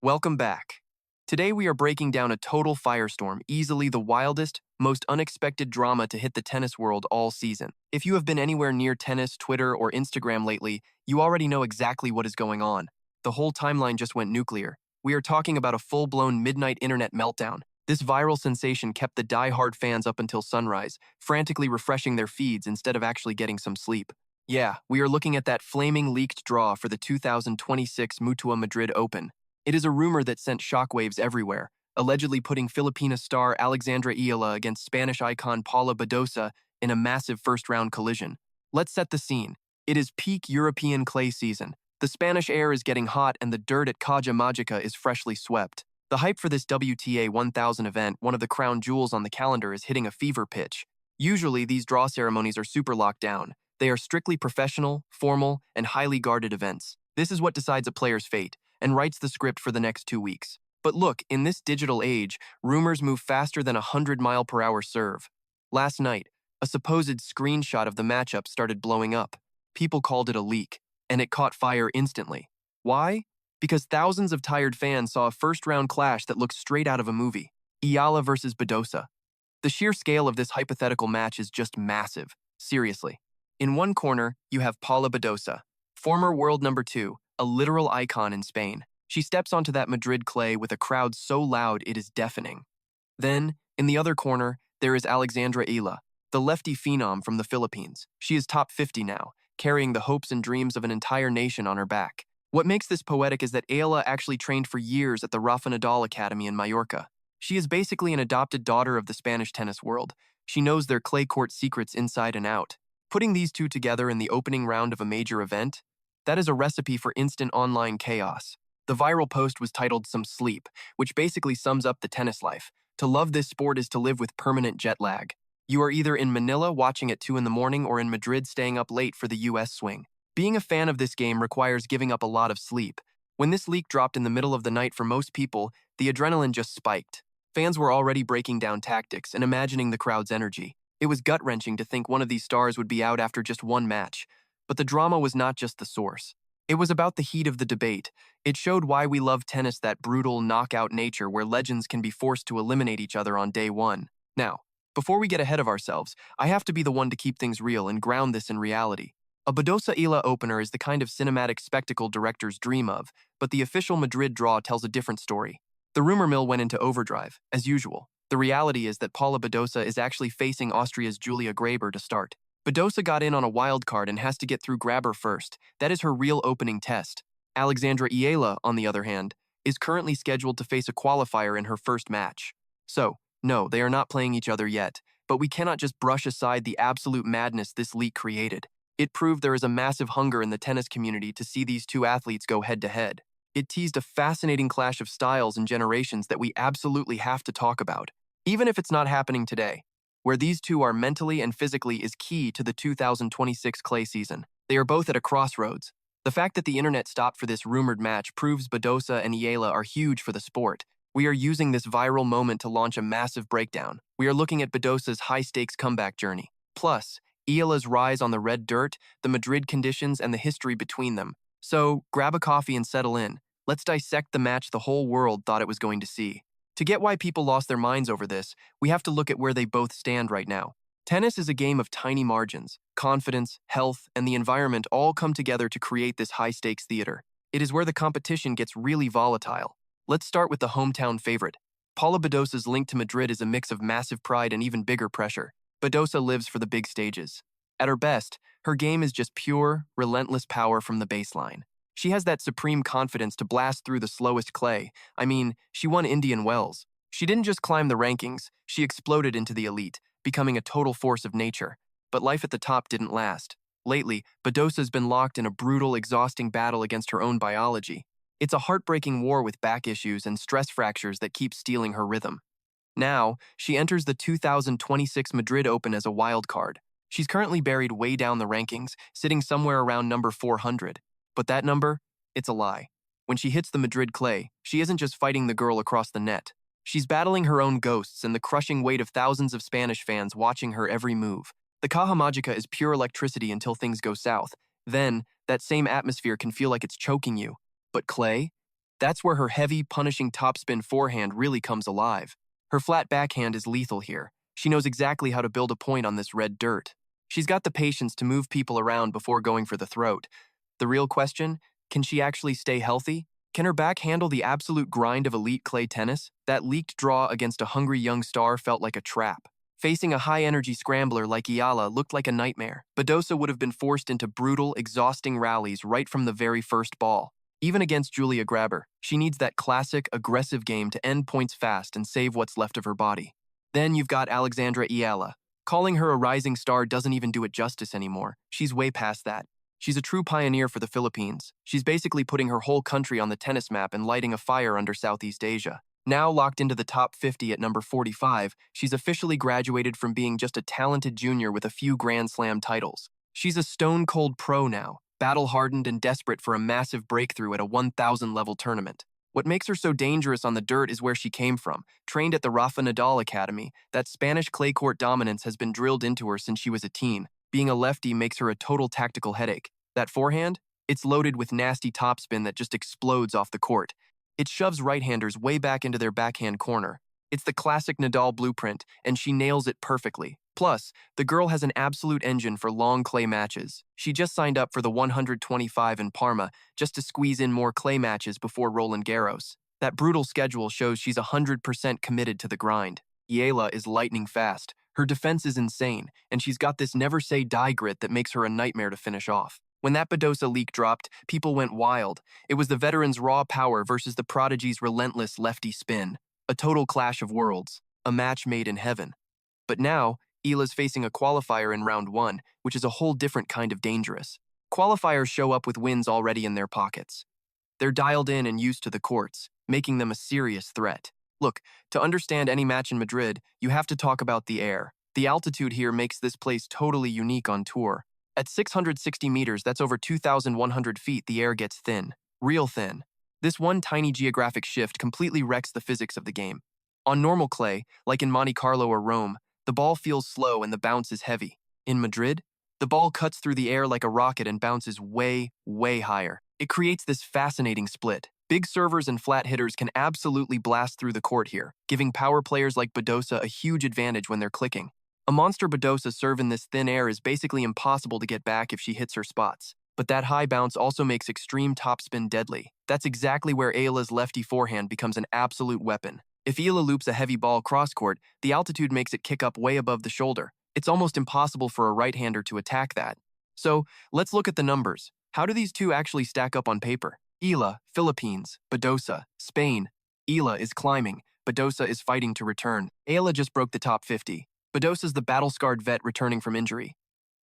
Welcome back. Today we are breaking down a total firestorm, easily the wildest, most unexpected drama to hit the tennis world all season. If you have been anywhere near tennis, Twitter, or Instagram lately, you already know exactly what is going on. The whole timeline just went nuclear. We are talking about a full-blown midnight internet meltdown. This viral sensation kept the die-hard fans up until sunrise, frantically refreshing their feeds instead of actually getting some sleep. Yeah, we are looking at that flaming leaked draw for the 2026 Mutua Madrid Open. It is a rumor that sent shockwaves everywhere, allegedly putting Filipino star Alexandra Iala against Spanish icon Paula Badosa in a massive first-round collision. Let's set the scene. It is peak European clay season. The Spanish air is getting hot and the dirt at Caja Magica is freshly swept. The hype for this WTA 1000 event, one of the crown jewels on the calendar, is hitting a fever pitch. Usually, these draw ceremonies are super locked down. They are strictly professional, formal, and highly guarded events. This is what decides a player's fate and writes the script for the next 2 weeks. But look, in this digital age, rumors move faster than a 100-mile-per-hour serve. Last night, a supposed screenshot of the matchup started blowing up. People called it a leak, and it caught fire instantly. Why? Because thousands of tired fans saw a first-round clash that looked straight out of a movie. Iala versus Badosa. The sheer scale of this hypothetical match is just massive. Seriously. In one corner, you have Paula Badosa, former world number 2, a literal icon in Spain. She steps onto that Madrid clay with a crowd so loud it is deafening. Then, in the other corner, there is Alexandra Ila, the lefty phenom from the Philippines. She is top 50 now, carrying the hopes and dreams of an entire nation on her back. What makes this poetic is that Ayla actually trained for years at the Rafa Nadal Academy in Mallorca. She is basically an adopted daughter of the Spanish tennis world. She knows their clay court secrets inside and out. Putting these two together in the opening round of a major event, that is a recipe for instant online chaos. The viral post was titled "Some Sleep," which basically sums up the tennis life. To love this sport is to live with permanent jet lag. You are either in Manila watching at 2 in the morning or in Madrid staying up late for the US swing. Being a fan of this game requires giving up a lot of sleep. When this leak dropped in the middle of the night for most people, the adrenaline just spiked. Fans were already breaking down tactics and imagining the crowd's energy. It was gut-wrenching to think one of these stars would be out after just one match. But the drama was not just the source. It was about the heat of the debate. It showed why we love tennis, that brutal, knockout nature where legends can be forced to eliminate each other on day one. Now, before we get ahead of ourselves, I have to be the one to keep things real and ground this in reality. A Badosa Ila opener is the kind of cinematic spectacle directors dream of, but the official Madrid draw tells a different story. The rumor mill went into overdrive, as usual. The reality is that Paula Badosa is actually facing Austria's Julia Graber to start. Badosa got in on a wild card and has to get through Graber first. That is her real opening test. Alexandra Iala, on the other hand, is currently scheduled to face a qualifier in her first match. So, no, they are not playing each other yet, but we cannot just brush aside the absolute madness this leak created. It proved there is a massive hunger in the tennis community to see these two athletes go head-to-head. It teased a fascinating clash of styles and generations that we absolutely have to talk about, even if it's not happening today. Where these two are mentally and physically is key to the 2026 clay season. They are both at a crossroads. The fact that the internet stopped for this rumored match proves Badosa and Iala are huge for the sport. We are using this viral moment to launch a massive breakdown. We are looking at Badosa's high-stakes comeback journey. Plus, Iala's rise on the red dirt, the Madrid conditions, and the history between them. So, grab a coffee and settle in. Let's dissect the match the whole world thought it was going to see. To get why people lost their minds over this, we have to look at where they both stand right now. Tennis is a game of tiny margins. Confidence, health, and the environment all come together to create this high-stakes theater. It is where the competition gets really volatile. Let's start with the hometown favorite. Paula Badosa's link to Madrid is a mix of massive pride and even bigger pressure. Badosa lives for the big stages. At her best, her game is just pure, relentless power from the baseline. She has that supreme confidence to blast through the slowest clay. I mean, she won Indian Wells. She didn't just climb the rankings, she exploded into the elite, becoming a total force of nature. But life at the top didn't last. Lately, Badosa's been locked in a brutal, exhausting battle against her own biology. It's a heartbreaking war with back issues and stress fractures that keep stealing her rhythm. Now, she enters the 2026 Madrid Open as a wild card. She's currently buried way down the rankings, sitting somewhere around number 400. But that number? It's a lie. When she hits the Madrid clay, she isn't just fighting the girl across the net. She's battling her own ghosts and the crushing weight of thousands of Spanish fans watching her every move. The Caja Magica is pure electricity until things go south. Then, that same atmosphere can feel like it's choking you. But clay? That's where her heavy, punishing topspin forehand really comes alive. Her flat backhand is lethal here. She knows exactly how to build a point on this red dirt. She's got the patience to move people around before going for the throat. The real question, can she actually stay healthy? Can her back handle the absolute grind of elite clay tennis? That leaked draw against a hungry young star felt like a trap. Facing a high-energy scrambler like Ayala looked like a nightmare. Badosa would have been forced into brutal, exhausting rallies right from the very first ball. Even against Julia Grabber, she needs that classic, aggressive game to end points fast and save what's left of her body. Then you've got Alexandra Ayala. Calling her a rising star doesn't even do it justice anymore. She's way past that. She's a true pioneer for the Philippines. She's basically putting her whole country on the tennis map and lighting a fire under Southeast Asia. Now locked into the top 50 at number 45, she's officially graduated from being just a talented junior with a few Grand Slam titles. She's a stone-cold pro now, battle-hardened and desperate for a massive breakthrough at a 1,000-level tournament. What makes her so dangerous on the dirt is where she came from. Trained at the Rafa Nadal Academy, that Spanish clay court dominance has been drilled into her since she was a teen. Being a lefty makes her a total tactical headache. That forehand? It's loaded with nasty topspin that just explodes off the court. It shoves right-handers way back into their backhand corner. It's the classic Nadal blueprint, and she nails it perfectly. Plus, the girl has an absolute engine for long clay matches. She just signed up for the 125 in Parma just to squeeze in more clay matches before Roland Garros. That brutal schedule shows she's 100% committed to the grind. Ayala is lightning fast. Her defense is insane, and she's got this never-say-die grit that makes her a nightmare to finish off. When that Badosa leak dropped, people went wild. It was the veteran's raw power versus the prodigy's relentless lefty spin. A total clash of worlds. A match made in heaven. But now, Ayala's facing a qualifier in round 1, which is a whole different kind of dangerous. Qualifiers show up with wins already in their pockets. They're dialed in and used to the courts, making them a serious threat. Look, to understand any match in Madrid, you have to talk about the air. The altitude here makes this place totally unique on tour. At 660 meters, that's over 2,100 feet, the air gets thin. Real thin. This one tiny geographic shift completely wrecks the physics of the game. On normal clay, like in Monte Carlo or Rome, the ball feels slow and the bounce is heavy. In Madrid, the ball cuts through the air like a rocket and bounces way, way higher. It creates this fascinating split. Big servers and flat hitters can absolutely blast through the court here, giving power players like Badosa a huge advantage when they're clicking. A monster Badosa serve in this thin air is basically impossible to get back if she hits her spots. But that high bounce also makes extreme topspin deadly. That's exactly where Ayala's lefty forehand becomes an absolute weapon. If Ayala loops a heavy ball cross-court, the altitude makes it kick up way above the shoulder. It's almost impossible for a right-hander to attack that. So, let's look at the numbers. How do these two actually stack up on paper? Ayala, Philippines, Badosa, Spain. Ayala is climbing, Badosa is fighting to return. Ayala just broke the top 50. Badosa's the battle-scarred vet returning from injury.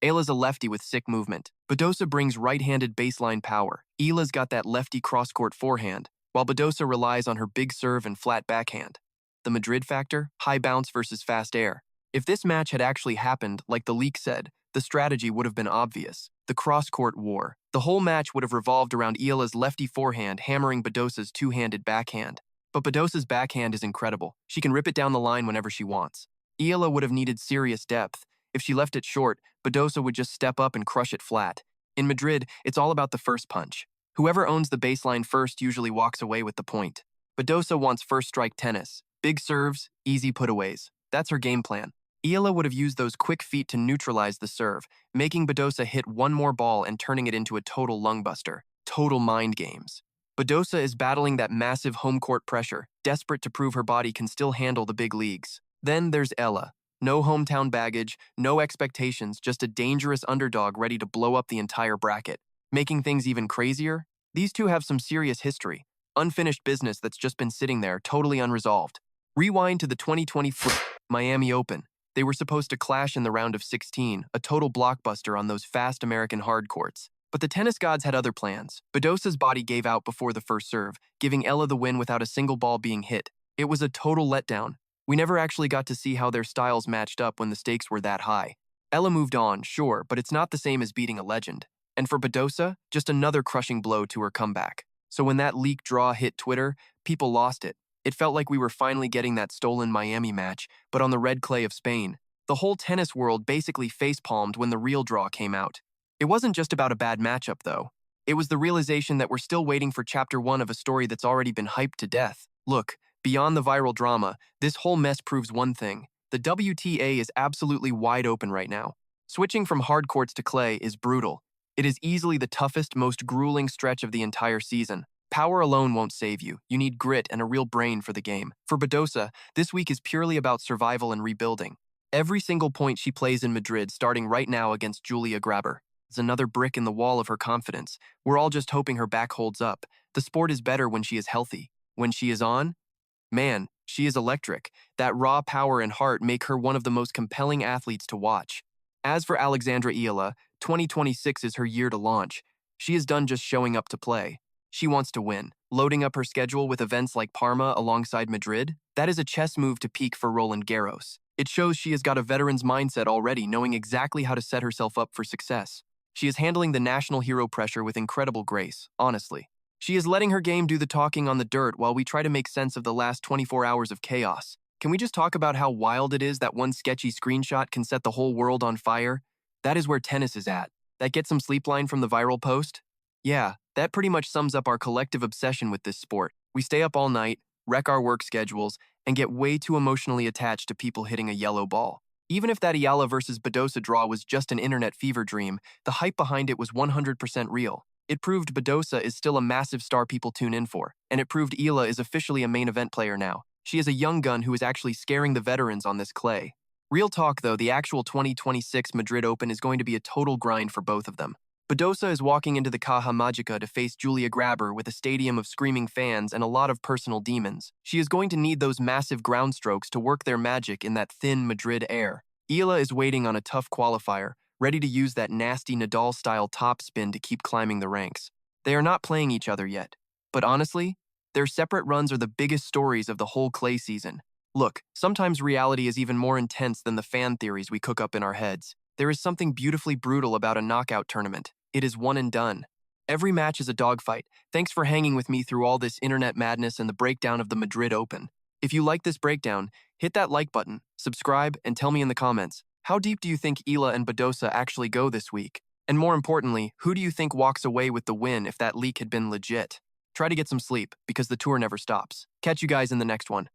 Ayala's a lefty with sick movement. Badosa brings right-handed baseline power. Ayala's got that lefty cross-court forehand, while Badosa relies on her big serve and flat backhand. The Madrid factor? High bounce versus fast air. If this match had actually happened, like the leak said, the strategy would have been obvious. The cross-court war. The whole match would have revolved around Ayala's lefty forehand hammering Badosa's two-handed backhand. But Badosa's backhand is incredible. She can rip it down the line whenever she wants. Ayala would have needed serious depth. If she left it short, Badosa would just step up and crush it flat. In Madrid, it's all about the first punch. Whoever owns the baseline first usually walks away with the point. Badosa wants first-strike tennis. Big serves, easy putaways. That's her game plan. Ayala would have used those quick feet to neutralize the serve, making Badosa hit one more ball and turning it into a total lungbuster. Total mind games. Badosa is battling that massive home-court pressure, desperate to prove her body can still handle the big leagues. Then there's Ella. No hometown baggage, no expectations, just a dangerous underdog ready to blow up the entire bracket. Making things even crazier, these two have some serious history. Unfinished business that's just been sitting there, totally unresolved. Rewind to the 2020 Miami Open. They were supposed to clash in the round of 16, a total blockbuster on those fast American hard courts. But the tennis gods had other plans. Badosa's body gave out before the first serve, giving Ella the win without a single ball being hit. It was a total letdown. We never actually got to see how their styles matched up when the stakes were that high. Ella moved on, sure, but it's not the same as beating a legend. And for Badosa, just another crushing blow to her comeback. So when that leak draw hit Twitter, people lost it. It felt like we were finally getting that stolen Miami match, but on the red clay of Spain. The whole tennis world basically facepalmed when the real draw came out. It wasn't just about a bad matchup, though. It was the realization that we're still waiting for chapter 1 of a story that's already been hyped to death. Look, beyond the viral drama, this whole mess proves one thing. The WTA is absolutely wide open right now. Switching from hard courts to clay is brutal. It is easily the toughest, most grueling stretch of the entire season. Power alone won't save you. You need grit and a real brain for the game. For Badosa, this week is purely about survival and rebuilding. Every single point she plays in Madrid, starting right now against Julia Grabber, is another brick in the wall of her confidence. We're all just hoping her back holds up. The sport is better when she is healthy. When she is on, man, she is electric. That raw power and heart make her one of the most compelling athletes to watch. As for Alexandra Iala, 2026 is her year to launch. She is done just showing up to play. She wants to win. Loading up her schedule with events like Parma alongside Madrid, that is a chess move to peak for Roland Garros. It shows she has got a veteran's mindset already, knowing exactly how to set herself up for success. She is handling the national hero pressure with incredible grace, honestly. She is letting her game do the talking on the dirt while we try to make sense of the last 24 hours of chaos. Can we just talk about how wild it is that one sketchy screenshot can set the whole world on fire? That is where tennis is at. That get some sleep line from the viral post? Yeah, that pretty much sums up our collective obsession with this sport. We stay up all night, wreck our work schedules, and get way too emotionally attached to people hitting a yellow ball. Even if that Iala versus Badosa draw was just an internet fever dream, the hype behind it was 100% real. It proved Badosa is still a massive star people tune in for, and it proved Iala is officially a main event player now. She is a young gun who is actually scaring the veterans on this clay. Real talk though, the actual 2026 Madrid Open is going to be a total grind for both of them. Badosa is walking into the Caja Magica to face Julia Grabber with a stadium of screaming fans and a lot of personal demons. She is going to need those massive ground strokes to work their magic in that thin Madrid air. Iala is waiting on a tough qualifier, ready to use that nasty Nadal-style topspin to keep climbing the ranks. They are not playing each other yet, but honestly, their separate runs are the biggest stories of the whole clay season. Look, sometimes reality is even more intense than the fan theories we cook up in our heads. There is something beautifully brutal about a knockout tournament. It is one and done. Every match is a dogfight. Thanks for hanging with me through all this internet madness and the breakdown of the Madrid Open. If you like this breakdown, hit that like button, subscribe, and tell me in the comments, how deep do you think Iala and Badosa actually go this week? And more importantly, who do you think walks away with the win if that leak had been legit? Try to get some sleep, because the tour never stops. Catch you guys in the next one.